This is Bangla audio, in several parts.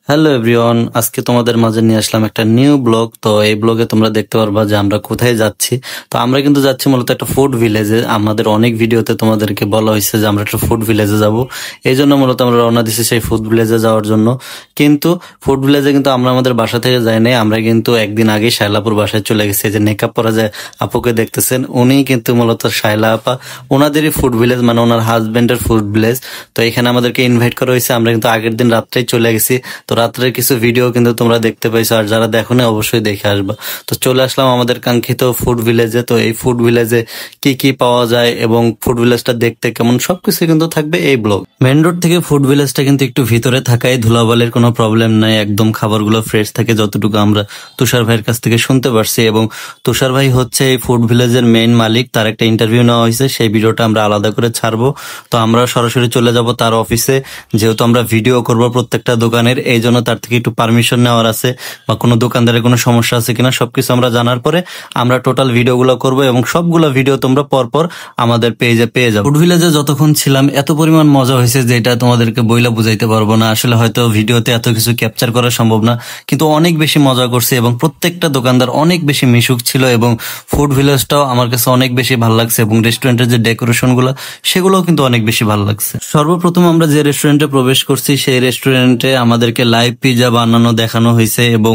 হ্যালো এভরিওয়ান, আজকে তোমাদের মাঝে নিয়ে আসলাম একটা নিউ ব্লগ। তো এই ব্লগে তোমরা দেখতে পারবা যে আমরা কোথায় যাচ্ছি। তো আমরা কিন্তু যাচ্ছি মূলত একটা ফুড ভিলেজে। আমাদের অনেক ভিডিওতে তোমাদেরকে বলা হয়েছে যে আমরা একটা ফুড ভিলেজে যাব, এই জন্য মূলত আমরা রওনা দিচ্ছি সেই ফুড ভিলেজে যাওয়ার জন্য। কিন্তু ফুড ভিলেজে কিন্তু আমরা আমাদের বাসা থেকে যাই নাই, আমরা কিন্তু একদিন আগে শায়লাপুর বাসায় চলে গেছি। যে নেকআপ পরা যায় আপুকে দেখতেছেন, উনি কিন্তু মূলত শায়লা আপা, ওনাদেরই ফুড ভিলেজ, মানে ওনার হাজবেন্ডের ফুড ভিলেজ। তো এখানে আমাদেরকে ইনভাইট করা হয়েছে। আমরা কিন্তু আগের দিন রাত্রেই চলে গেছি। তো রাত্রের কিছু ভিডিও কিন্তু তোমরা দেখতে পাইছো, আর যারা দেখো না অবশ্যই দেখে আসবা। তো চলে আসলাম আমাদের কাঙ্ক্ষিত ফুড ভিলেজে। তো এই ফুড ভিলেজে কি কি পাওয়া যায় এবং ফুড ভিলেজটা দেখতে কেমন, সবকিছু কিন্তু থাকবে এই ব্লগ। মেন রোড থেকে ফুড ভিলেজটা কিন্তু একটু ভিতরে থাকায় ধুলাবালির কোনো প্রবলেম নাই, একদম খাবারগুলো ফ্রেশ থাকে যতটুকু আমরা তুষার ভাইয়ের কাছ থেকে শুনতে পারছি। এবং তুষার ভাই হচ্ছে এই ফুড ভিলেজের মেইন মালিক, তার একটা ইন্টারভিউ নেওয়া হয়েছে, সেই ভিডিওটা আমরা আলাদা করে ছাড়বো। তো আমরা সরাসরি চলে যাব তার অফিসে, যেহেতু আমরা ভিডিও করব প্রত্যেকটা দোকানের, এই জন্য তার থেকে একটু পারমিশন নেওয়ার আছে, বা কোনো দোকানদারের কোনো সমস্যা আছে কিনা সবকিছু আমরা জানার পরে আমরা টোটাল ভিডিওগুলো করব, এবং সবগুলো ভিডিও তোমরা পরপর আমাদের পেজে পেয়ে যাবে। ফুড ভিলেজে যতক্ষণ ছিলাম এত পরিমাণ মজা হয়েছে যে এটা তোমাদেরকে বইলা বুঝাইতে পারবো না। আসলে হয়তো ভিডিওতে এত কিছু ক্যাপচার করা সম্ভব না, কিন্তু অনেক বেশি মজা করছে এবং প্রত্যেকটা দোকানদার অনেক বেশি মিশুক ছিল। এবং ফুড ভিলেজটাও আমার কাছে অনেক বেশি ভালো লাগছে, এবং রেস্টুরেন্টের যে ডেকোরেশন গুলো সেগুলোও কিন্তু অনেক বেশি ভালো লাগছে। সর্বপ্রথম আমরা যে রেস্টুরেন্টে প্রবেশ করছি, সেই রেস্টুরেন্টে আমাদেরকে লাইভ পিজা বানানো দেখানো হয়েছে, এবং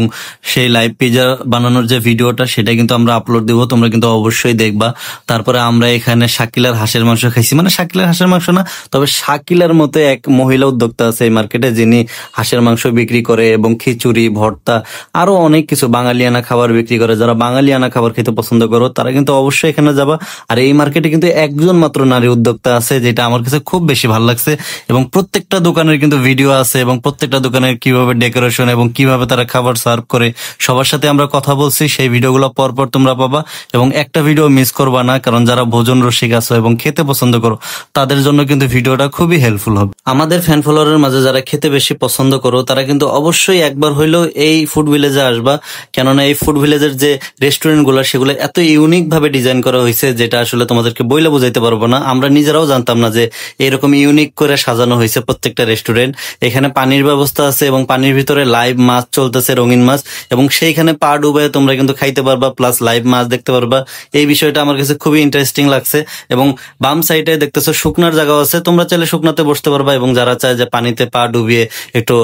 সেই লাইভ পিজা বানানোর যে ভিডিওটা সেটা কিন্তু আমরা আপলোড দেবো, তোমরা কিন্তু অবশ্যই দেখবা। তারপরে আমরা এখানে শাকিলার হাঁসের মাংস খাইছি, মানে শাকিলার হাঁসের মাংস না, তবে শাকিলার মতো এক মহিলা উদ্যোক্তা আছে এই মার্কেটে, যিনি হাঁসের মাংস বিক্রি করে এবং খিচুড়ি, ভর্তা, আরো অনেক কিছু বাঙালিয়ানা খাবার বিক্রি করে। যারা বাঙালিয়ানা খাবার খেতে পছন্দ করো তারা কিন্তু অবশ্যই এখানে যাবা। আর এই মার্কেটে কিন্তু একজন মাত্র নারী উদ্যোক্তা আছে, যেটা আমার কাছে খুব বেশি ভালো লাগছে। এবং প্রত্যেকটা দোকানের কিন্তু ভিডিও আছে, এবং প্রত্যেকটা দোকানের কিভাবে ডেকোরেশন এবং কিভাবে তারা খাবার সার্ভ করে সবার সাথে আমরা কথা বলছি, সেই ভিডিওগুলো পরপর তোমরা পাবা। এবং একটা ভিডিও মিস করবা না, কারণ যারা ভোজন রসিক আছো এবং খেতে পছন্দ করো তাদের জন্য কিন্তু ভিডিওটা খুবই হেল্পফুল হবে। আমাদের ফ্যান ফলোয়ারের মাঝে যারা খেতে বেশি পছন্দ করো তারা কিন্তু অবশ্যই একবার হইলেও এই ফুড ভিলেজে আসবা, কেননা এই ফুড ভিলেজের যে রেস্টুরেন্ট গুলো সেগুলো এত ইউনিক ভাবে ডিজাইন করা হয়েছে, যেটা আসলে তোমাদেরকে বইলে বোঝাইতে পারবো না। আমরা নিজেরাও জানতাম না যে এরকম ইউনিক করে সাজানো হয়েছে প্রত্যেকটা রেস্টুরেন্ট। এখানে পানির ব্যবস্থা আছে, এবং পানির ভিতরে লাইভ মাছ চলতেছে, রঙিন মাছ, এবং সেইখানে পা ডুবে তোমরা কিন্তু খাইতে পারবা, প্লাস লাইভ মাছ দেখতে পারবা। এই বিষয়টা আমার কাছে খুবই ইন্টারেস্টিং লাগছে। এবং বাম সাইডে দেখতেছো শুকনার জায়গা আছে, তোমরা চাইলে শুকনাতে বসতে পারবা, এবং যারা চায় যে পানিতে পা ডুবিয়ে একটু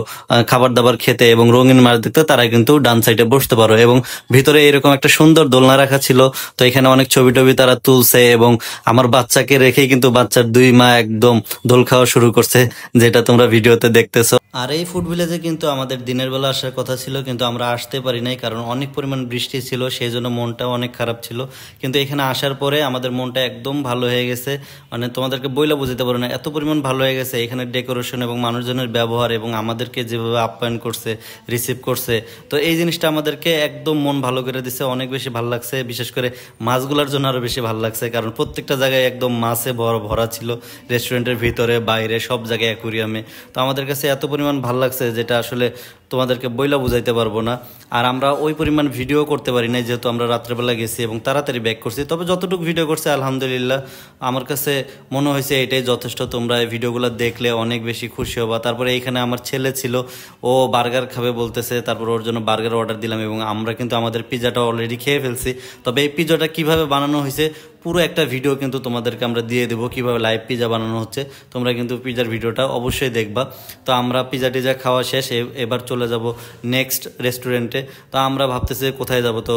খাবার দাবার খেতে এবং রঙিন মাছ দেখতে, তারা কিন্তু ডান সাইডে বসতে পারো। এবং ভিতরে এরকম একটা সুন্দর দোলনা রাখা ছিল, তো এখানে অনেক ছবি টবি তারা তুলছে, এবং আমার বাচ্চাকে রেখেই কিন্তু বাচ্চার 2 মা একদম দোল খাওয়া শুরু করছে, যেটা তোমরা ভিডিওতে দেখতেছো। আর এই ফুড ভিলেজে কিন্তু আমাদের দিনের বেলা আসার কথা ছিল, কিন্তু আমরা আসতে পারি নাই, কারণ অনেক পরিমাণ বৃষ্টি ছিল, সেই জন্য মনটাও অনেক খারাপ ছিল। কিন্তু এখানে আসার পরে আমাদের মনটা একদম ভালো হয়ে গেছে, মানে তোমাদেরকে বইলা বুঝতে পারো না, এত পরিমাণ ভালো হয়ে গেছে। এখানে ডেকোরেশন এবং মানুষজনের ব্যবহার এবং আমাদেরকে যেভাবে আপ্যায়ন করছে, রিসিভ করছে, তো এই জিনিসটা আমাদেরকে একদম মন ভালো করে দিছে, অনেক বেশি ভালো লাগছে। বিশেষ করে মাছগুলোর জন্য আরো বেশি ভালো লাগছে, কারণ প্রত্যেকটা জায়গায় একদম মাছে ভরা ছিল, রেস্টুরেন্টের ভিতরে বাইরে সব জায়গায় অ্যাকুরিয়ামে। তো আমাদের কাছে এত পরিমাণ ভালো লাগছে যেটা আসলে তোমাদেরকে বইলা বুঝাইতে পারবো না। আর আমরা ওই পরিমাণ ভিডিও করতে পারি না, যেহেতু আমরা রাত্রেবেলা গেছি এবং তাড়াতাড়ি ব্যাক করছি। তবে যতটুকু ভিডিও করছে আলহামদুলিল্লাহ আমার কাছে মনে হয়েছে এটাই যথেষ্ট। তোমরা এই ভিডিওগুলো দেখলে অনেক বেশি খুশি হবা। তারপরে এইখানে আমার ছেলে ছিল, ও বার্গার খাবে বলতেছে, তারপর ওর জন্য বার্গার অর্ডার দিলাম, এবং আমরা কিন্তু আমাদের পিজাটা অলরেডি খেয়ে ফেলছি। তবে এই পিজাটা কিভাবে বানানো হয়েছে পুরো একটা ভিডিও কিন্তু তোমাদেরকে আমরা দিয়ে দেবো, কিভাবে লাইভ পিজা বানানো হচ্ছে। তোমরা কিন্তু পিজার ভিডিওটা অবশ্যই দেখবা। তো আমরা পিজা টিজা খাওয়া শেষ, এবার চলে যাব নেক্সট রেস্টুরেন্টে। তো আমরা ভাবতেছি কোথায় যাব, তো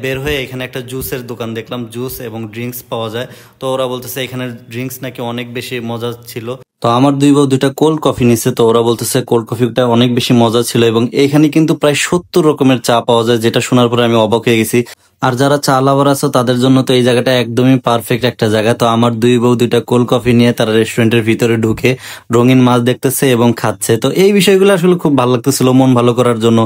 বের হয়ে এখানে একটা জুসের দোকান দেখলাম, জুস এবং ড্রিঙ্কস পাওয়া যায়। তো ওরা বলতেছে এখানে ড্রিঙ্কস নাকি অনেক বেশি মজা ছিল। তো আমার 2 বউ 2টা কোল্ড কফি নিচ্ছে, তো ওরা বলতেছে কোল্ড কফিটা অনেক বেশি মজা ছিল। এবং এখানে কিন্তু প্রায় 70 রকমের চা পাওয়া যায়, যেটা শোনার পরে আমি অবাক হয়ে গেছি। আর যারা চা লাভার আছে তাদের জন্য তো এই জায়গাটা একদমই পারফেক্ট একটা জায়গা। তো আমার 2 বউ 2টা কোল্ড কফি নিয়ে তারা রেস্টুরেন্টের ভিতরে ঢুকে রঙিন মাছ দেখতেছে এবং খাচ্ছে। তো এই বিষয়গুলো আসলে খুব ভালো লাগতেছিল, মন ভালো করার জন্য।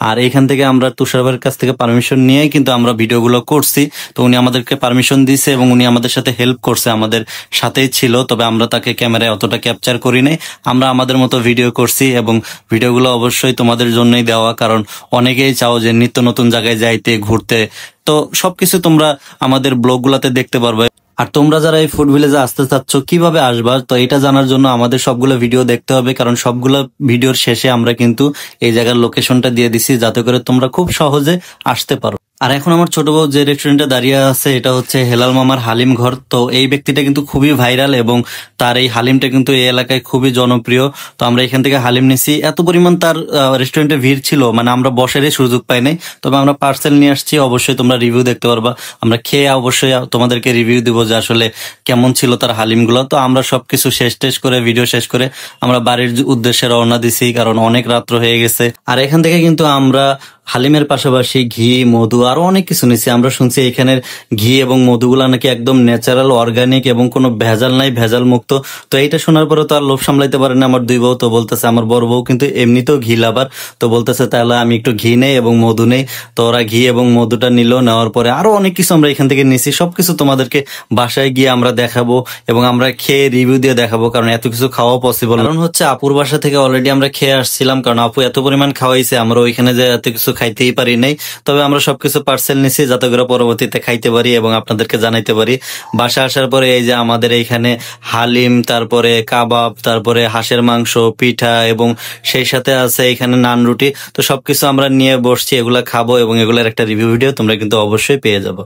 আর এখান থেকে আমরা তুষার ভাইয়ের কাছ থেকে পারমিশন নিয়েই কিন্তু আমরা ভিডিওগুলো করছি। তো উনি আমাদেরকে পারমিশন দিয়েছে এবং উনি আমাদের সাথে হেল্প করছে, আমাদের সাথেই ছিল। তবে আমরা তাকে ক্যামেরায় অতটা ক্যাপচার করি নাই, আমরা আমাদের মতো ভিডিও করছি। এবং ভিডিওগুলো অবশ্যই তোমাদের জন্যই দেওয়া, কারণ অনেকেই চাও যে নিত্য নতুন জায়গায় যাইতে, ঘুরতে। তো সবকিছু তোমরা আমাদের ব্লগগুলোতে দেখতে পারবে। আর তোমরা যারা এই ফুড ভিলেজে আসতে চাচ্ছ কিভাবে আসবা, তো এটা জানার জন্য আমাদের সবগুলো ভিডিও দেখতে হবে, কারণ সবগুলো ভিডিওর শেষে আমরা কিন্তু এই জায়গার লোকেশনটা দিয়ে দিছি যাতে করে তোমরা খুব সহজে আসতে পারো। আর এখন আমার ছোট বউ যে রেস্টুরেন্টে দাঁড়িয়ে আছে এটা হচ্ছে হেলাল মামার হালিম ঘর। তো এই ব্যক্তিটা কিন্তু খুবই ভাইরাল এবং তার এই হালিমটা কিন্তু এই এলাকায় খুবই জনপ্রিয়। তো আমরা এখান থেকে হালিম নিছি, এত পরিমাণ তার রেস্টুরেন্টে ভিড় ছিল, মানে আমরা বসারই সুযোগ পাই নাই। তবে আমরা পার্সেল নিয়ে আসছি, অবশ্যই তোমরা রিভিউ দেখতে পারবা। আমরা খেয়ে অবশ্যই তোমাদেরকে রিভিউ দিব যে আসলে কেমন ছিল তার হালিমগুলো। তো আমরা সবকিছু শেষ টেস করে ভিডিও শেষ করে আমরা বাড়ির উদ্দেশ্যে রওনা দিছি, কারণ অনেক রাত্র হয়ে গেছে। আর এখান থেকে কিন্তু আমরা হালিমের পাশাপাশি ঘি, মধু আরো অনেক কিছু নিচ্ছি। আমরা শুনছি এখানের ঘি এবং মধুগুলা নাকি একদম ন্যাচারাল, অর্গানিক এবং কোনো ভেজাল নাই, ভেজাল মুক্ত। তো এইটা শোনার পরে তো আর লোভ সামলাইতে পারে না আমার দুই বউ। তো বলতেছে, আমার বড় বউ কিন্তু এমনিতেও ঘি লাভার, তো বলতেছে তাহলে আমি একটু ঘি নেই এবং মধু নেই। তো ওরা ঘি এবং মধুটা নিল, নেওয়ার পরে আরো অনেক কিছু আমরা এখান থেকে নিছি। সবকিছু তোমাদেরকে বাসায় গিয়ে আমরা দেখাবো এবং আমরা খেয়ে রিভিউ দিয়ে দেখাবো, কারণ এত কিছু খাওয়া পসিবল। কারণ হচ্ছে আপুর বাসা থেকে অলরেডি আমরা খেয়ে আসছিলাম, কারণ আপু এত পরিমাণ খাওয়াইছে, আমরা ওইখানে যে এত কিছু খাইতেই পারি নাই। তবে আমরা সবকিছু পার্সেল নিছি যাতে করে পরবর্তীতে খাইতে পারি এবং আপনাদেরকে জানাইতে পারি। বাসা আসার পরে এই যে আমাদের এইখানে হালিম, তারপরে কাবাব, তারপরে হাঁসের মাংস, পিঠা এবং সেই সাথে আছে এখানে নান রুটি। তো সবকিছু আমরা নিয়ে বসছি, এগুলা খাবো এবং এগুলার একটা রিভিউ ভিডিও তোমরা কিন্তু অবশ্যই পেয়ে যাবো।